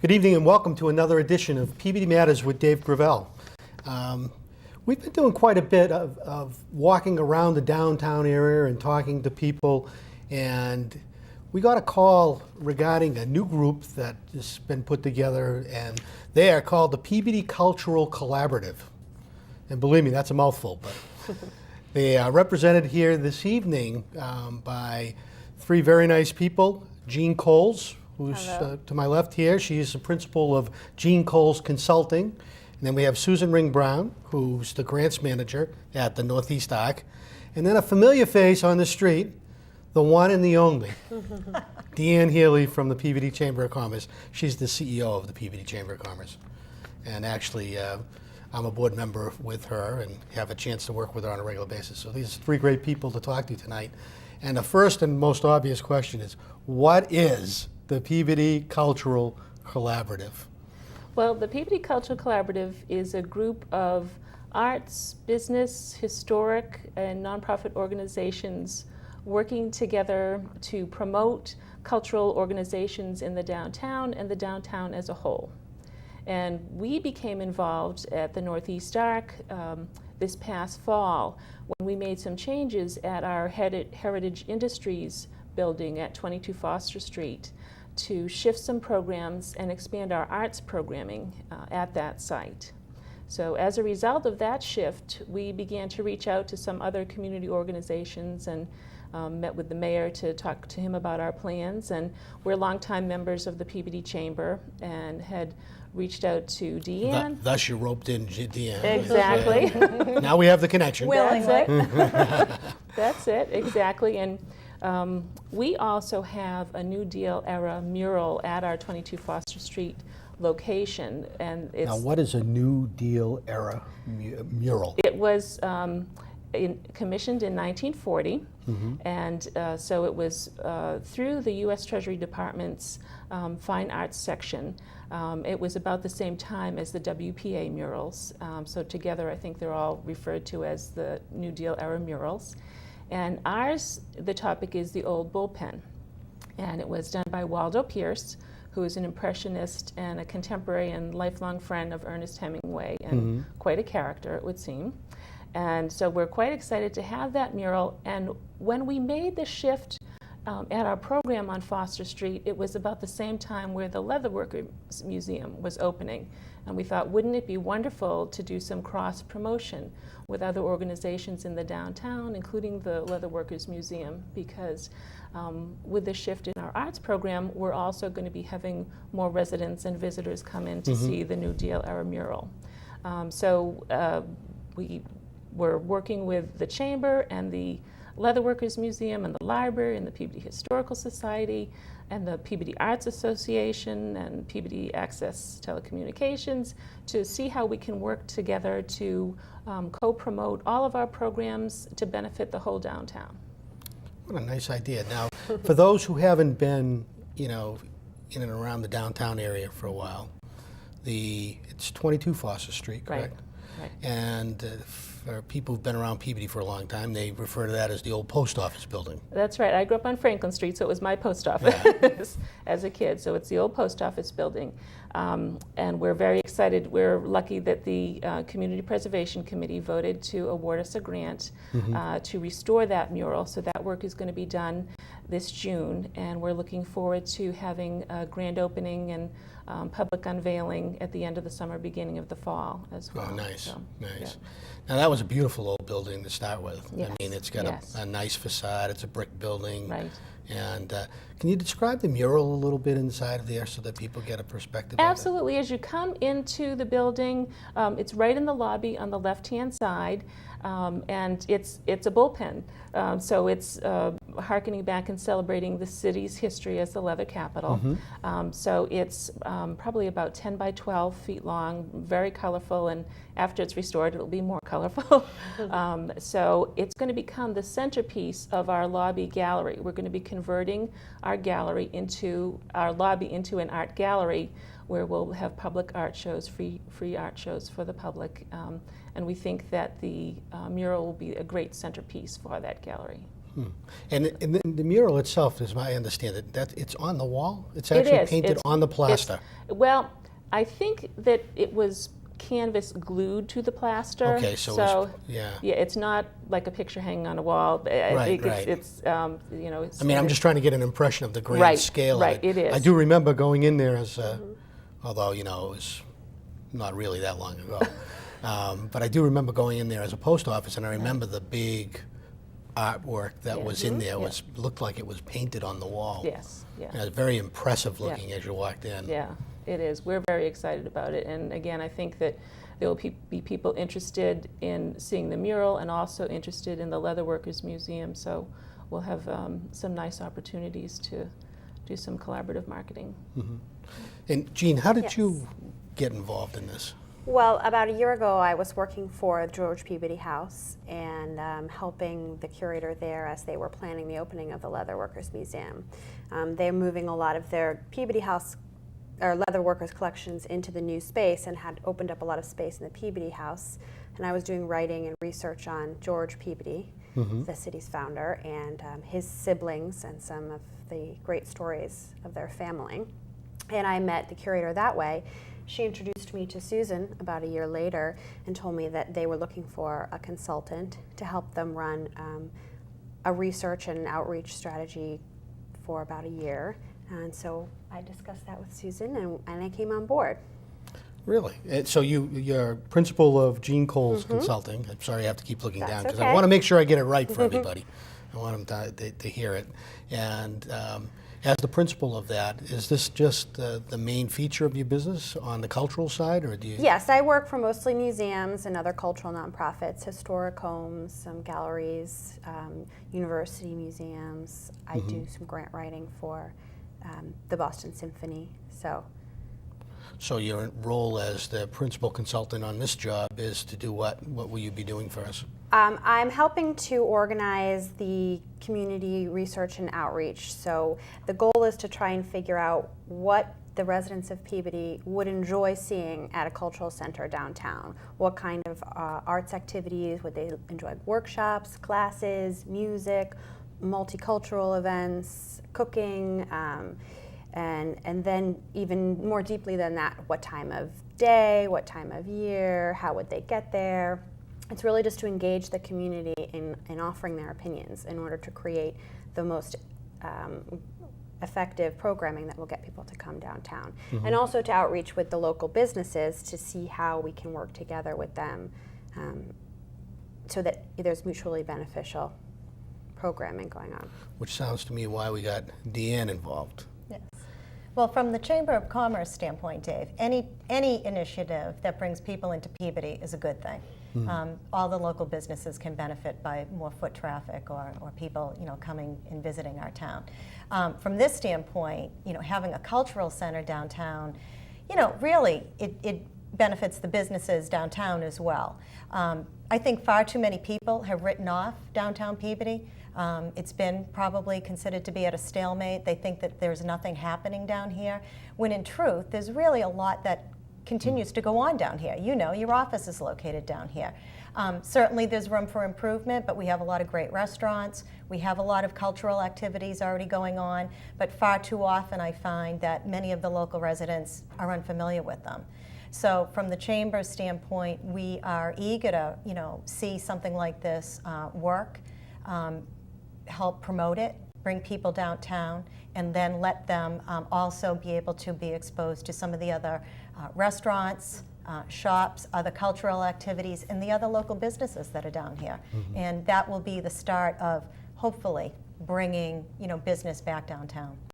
Good evening and welcome to another edition of Peabody Matters with Dave Gravel. We've been doing quite a bit of walking around the downtown area and talking to people, and we got a call regarding a new group that has been put together, and they are called the Peabody Cultural Collaborative. And believe me, that's a mouthful, but they are represented here this evening by three very nice people. Jean Coles, who's to my left here. She's the principal of Jean Coles Consulting. And then we have Susan Ring Brown, who's the grants manager at the Northeast Arc. And then a familiar face on the street, the one and the only, Deanne Healy from the Peabody Chamber of Commerce. She's the CEO of the Peabody Chamber of Commerce. And actually, I'm a board member with her and have a chance to work with her on a regular basis. So these are three great people to talk to tonight. And the first and most obvious question is, what is the Peabody Cultural Collaborative? Well, the Peabody Cultural Collaborative is a group of arts, business, historic, and nonprofit organizations working together to promote cultural organizations in the downtown and the downtown as a whole. And we became involved at the Northeast Arc this past fall when we made some changes at our Heritage Industries building at 22 Foster Street to shift some programs and expand our arts programming at that site. So as a result of that shift, we began to reach out to some other community organizations and met with the mayor to talk to him about our plans. And we're longtime members of the Peabody Chamber and had reached out to Deanne. Thus you roped in Deanne. Exactly. Now we have the connection. That's it. That's it, exactly. And we also have a New Deal era mural at our 22 Foster Street location. And it's, now what is a New Deal era mural? it was commissioned in 1940, and so it was through the U.S. Treasury Department's Fine Arts section. It was about the same time as the WPA murals, so together I think they're all referred to as the New Deal era murals. And ours, the topic is the old bullpen, and it was done by Waldo Pierce, who is an impressionist and a contemporary and lifelong friend of Ernest Hemingway, and quite a character, it would seem. And so we're quite excited to have that mural. And when we made the shift at our program on Foster Street, it was about the same time where the Leatherworkers Museum was opening. And we thought, wouldn't it be wonderful to do some cross-promotion with other organizations in the downtown, including the Leatherworkers Museum, because with the shift in our arts program, we're also going to be having more residents and visitors come in to see the New Deal era mural. We were working with the Chamber and the Leatherworkers Museum and the Library and the Peabody Historical Society and the Peabody Arts Association and Peabody Access Telecommunications to see how we can work together to co-promote all of our programs to benefit the whole downtown. What a nice idea. Now, for those who haven't been, in and around the downtown area for a while, it's 22 Foster Street, correct? Right. And for people who've been around Peabody for a long time, they refer to that as the old post office building. That's right. I grew up on Franklin Street, so it was my post office as a kid. So it's the old post office building. And we're very excited. We're lucky that the Community Preservation Committee voted to award us a grant to restore that mural. So that work is going to be done this June. And we're looking forward to having a grand opening and public unveiling at the end of the summer, beginning of the fall as well. Oh, nice, so, nice. Yeah. Now that was a beautiful old building to start with. Yes. I mean, it's got a nice facade. It's a brick building. Right. And can you describe the mural a little bit inside of there so that people get a perspective Absolutely. As you come into the building, it's right in the lobby on the left-hand side, and it's a bullpen. So it's harkening back and celebrating the city's history as the leather capital. So it's probably about 10 by 12 feet long, very colorful, and after it's restored, it'll be more colorful. So it's going to become the centerpiece of our lobby gallery. We're going to be converting our gallery into our lobby into an art gallery where we'll have public art shows, free art shows for the public. And we think that the mural will be a great centerpiece for that gallery. And the mural itself, as I understand it, that it's on the wall? It's It actually is. painted on the plaster? Well, I think that it was canvas glued to the plaster. Okay, so yeah. Yeah, it's not like a picture hanging on a wall. I Right, think right. it's you know, it's. I mean, I'm just trying to get an impression of the grand Right, scale right, of it. it is. I do remember going in there as, although, you know, it was not really that long ago. But I do remember going in there as a post office, and I remember the big artwork that was in there looked like it was painted on the wall. Yes, yeah. And it was very impressive looking as you walked in. Yeah, it is. We're very excited about it. And again, I think that there will be people interested in seeing the mural and also interested in the Leatherworkers Museum. So we'll have some nice opportunities to do some collaborative marketing. And Jean, how did Yes. you get involved in this? Well, about a year ago, I was working for George Peabody House and helping the curator there as they were planning the opening of the Leatherworkers Museum. They're moving a lot of their Peabody House or Leatherworkers collections into the new space and had opened up a lot of space in the Peabody House. And I was doing writing and research on George Peabody, the city's founder, and his siblings and some of the great stories of their family. And I met the curator that way. She introduced me to Susan about a year later and told me that they were looking for a consultant to help them run a research and outreach strategy for about a year. And so I discussed that with Susan, and I came on board. Really? So you're principal of Jean Cole's Consulting. I'm sorry I have to keep looking That's down because okay. I want to make sure I get it right for everybody. I want them to hear it. And as the principal of that, is this just the main feature of your business on the cultural side, or do you? Yes, I work for mostly museums and other cultural nonprofits, historic homes, some galleries, university museums. I do some grant writing for the Boston Symphony. So your role as the principal consultant on this job is to do what? What will you be doing for us? I'm helping to organize the community research and outreach. So the goal is to try and figure out what the residents of Peabody would enjoy seeing at a cultural center downtown. What kind of arts activities would they enjoy? Workshops, classes, music, multicultural events, cooking, and then even more deeply than that, what time of day, what time of year, how would they get there? It's really just to engage the community in offering their opinions in order to create the most effective programming that will get people to come downtown. And also to outreach with the local businesses to see how we can work together with them so that there's mutually beneficial programming going on. Which sounds to me why we got Deanne involved. Yes. Well, from the Chamber of Commerce standpoint, Dave, any initiative that brings people into Peabody is a good thing. All the local businesses can benefit by more foot traffic or people, coming and visiting our town. From this standpoint, having a cultural center downtown, really it benefits the businesses downtown as well. I think far too many people have written off downtown Peabody. It's been probably considered to be at a stalemate. They think that there's nothing happening down here, when in truth, there's really a lot that continues to go on down here. Your office is located down here. Certainly there's room for improvement, but we have a lot of great restaurants. We have a lot of cultural activities already going on, but far too often I find that many of the local residents are unfamiliar with them. So from the Chamber's standpoint, we are eager to, see something like this work, help promote it, bring people downtown, and then let them also be able to be exposed to some of the other restaurants, shops, other cultural activities, and the other local businesses that are down here. And that will be the start of, hopefully, bringing business back downtown.